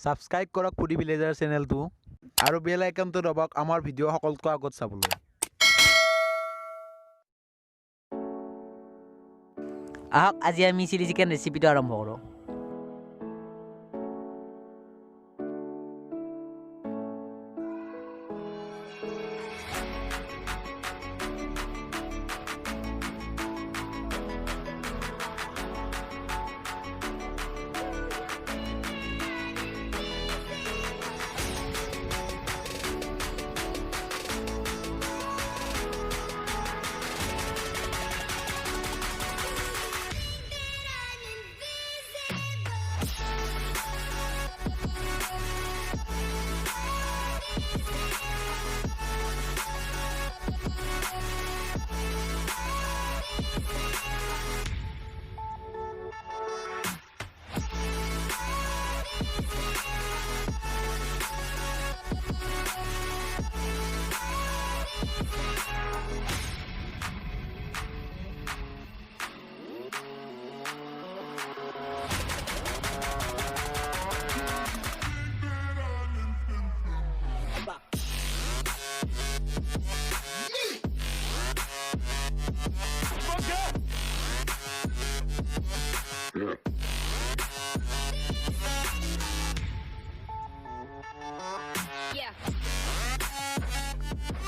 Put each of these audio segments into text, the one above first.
Subscribe কৰক foodie ভিলেজাৰ চেনেলটো আৰু বেল আইকনটো দবাওক আমাৰ ভিডিঅ' সকলোতকৈ আগত চাবলৈ। আহক আজি আমি চিলি চিকেন ৰেচিপিটো আৰম্ভ কৰোঁ।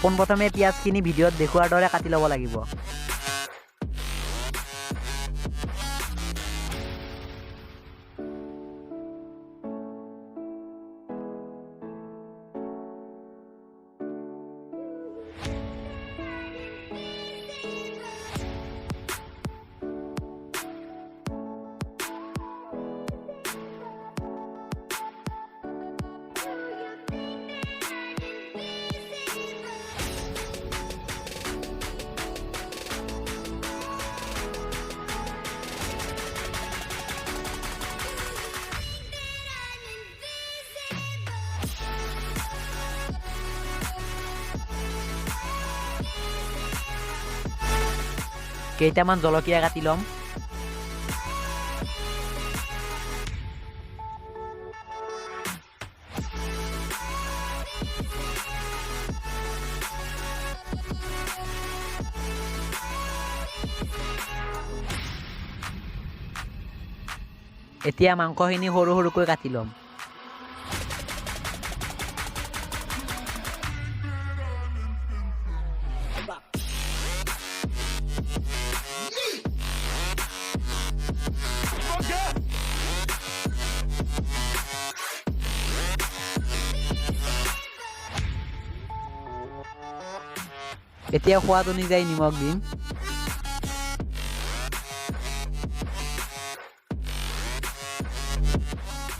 পোনপ্ৰথমে পিঁয়াজখিনি ভিডিঅ'ত দেখুৱাৰ দৰে কাটি ল'ব লাগিব। কেইটামান জলকীয়া কাটি ল'ম। এতিয়া মাংসখিনি সৰু সৰুকৈ কাটি ল'ম। এতিয়া সোৱাদ অনুযায়ী নিমখ দিম।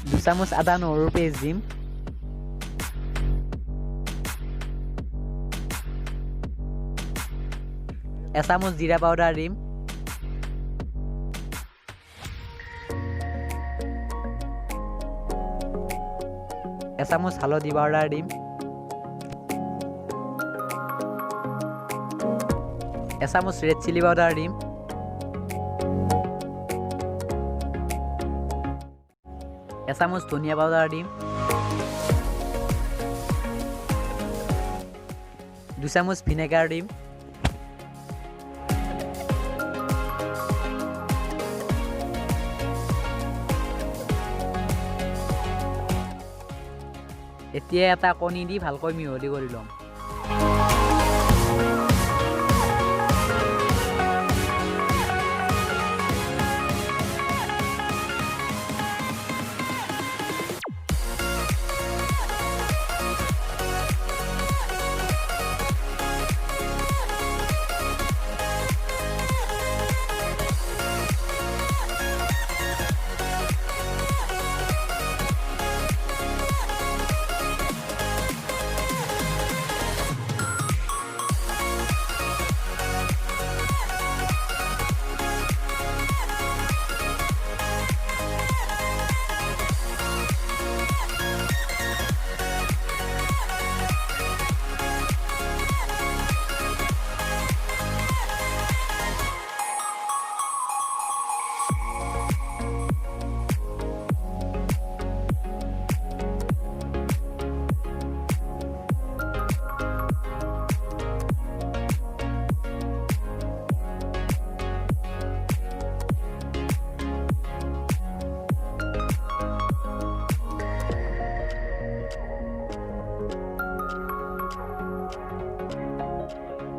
দুচামুচ আদা নহৰুৰ পেষ্ট দিম। এচামুচ জিৰা পাউডাৰ দিম। এচামুচ হালধি পাউডাৰ দিম। এচামুচ ৰেড চিলি পাউডাৰ দিম। এচামুচ ধনিয়া পাউডাৰ দিম। দুচামুচ ভিনেগাৰ দিম। এতিয়া এটা কণী দি ভালকৈ মিহলি কৰি ল'ম।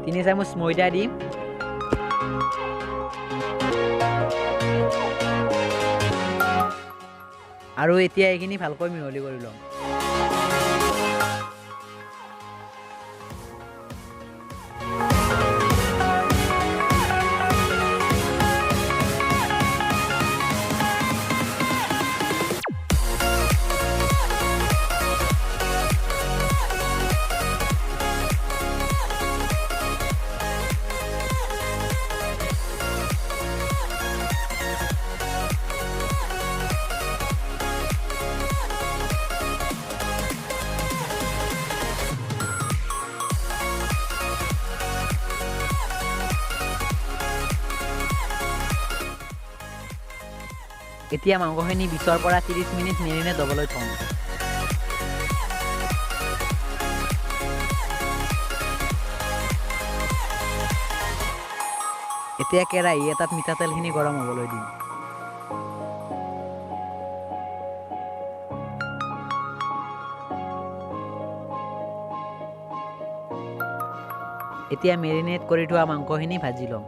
3 চামুচ ময়দা দিম আৰু এতিয়া এইখিনি ভালকৈ মিহলি কৰি লম এতিয়া মাংসখিনি 20 পৰা 30 মিনিট মেৰিনেট হ'বলৈ থম এতিয়া কেৰাহী এটাত মিঠাতেলখিনি গৰম হ'বলৈ দিম এতিয়া মেৰিনেট কৰি থোৱা মাংসখিনি ভাজি লম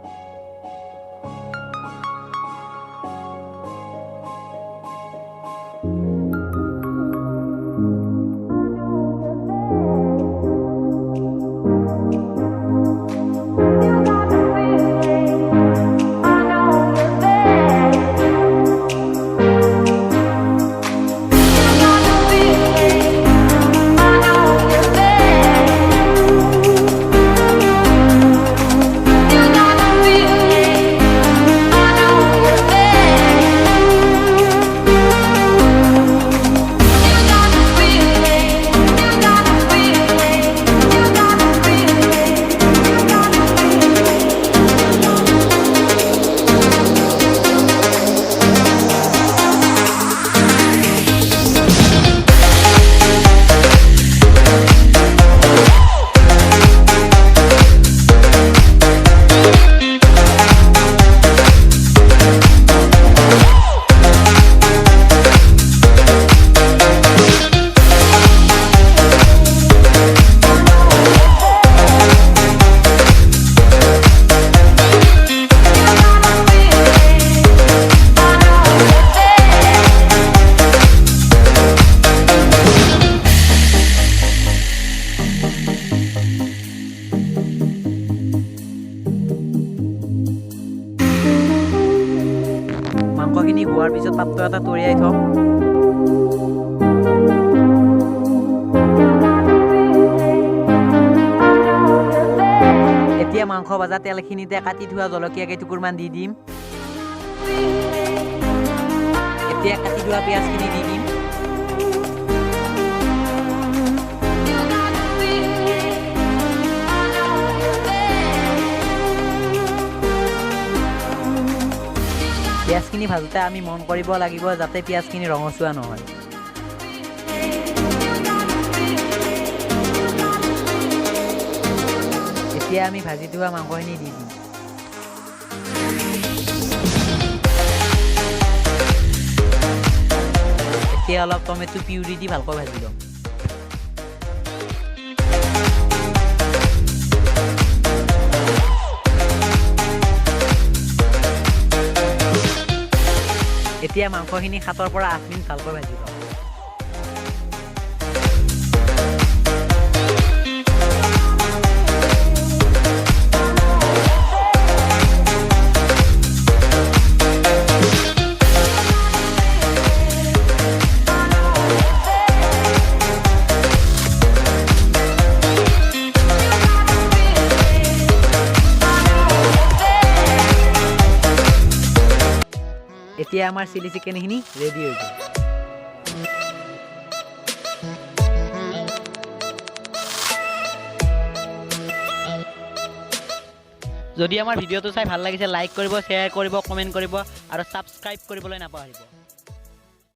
মাংসখিনি হোৱাৰ পিছত পাত্ৰ এটা তৰিয়াই থম এতিয়া মাংস ভাজা তেলখিনিতে কাটি থোৱা জলকীয়া কেইটুকুৰমান দি দিম এতিয়া কাটি থোৱা পিঁয়াজখিনি দি দিম পিঁয়াজখিনি ভাজোতে আমি মন কৰিব লাগিব যাতে পিঁয়াজখিনি ৰঙচুৱা নহয় এতিয়া আমি ভাজি থোৱা মাংসখিনি দি দিম এতিয়া অলপ টমেটো পিউৰি দি ভালকৈ ভাজি ল'ম এতিয়া মাংসখিনি 7 পৰা 8 মিনিট ভালকৈ ভাজি ল'ম এতিয়া আমাৰ চিলি চিকেনখিনি ৰেডি হৈ গ'ল যদি আমাৰ ভিডিঅ'টো চাই ভাল লাগিছে লাইক কৰিব শ্বেয়াৰ কৰিব কমেণ্ট কৰিব আৰু ছাবস্ক্ৰাইব কৰিবলৈ নাপাহৰিব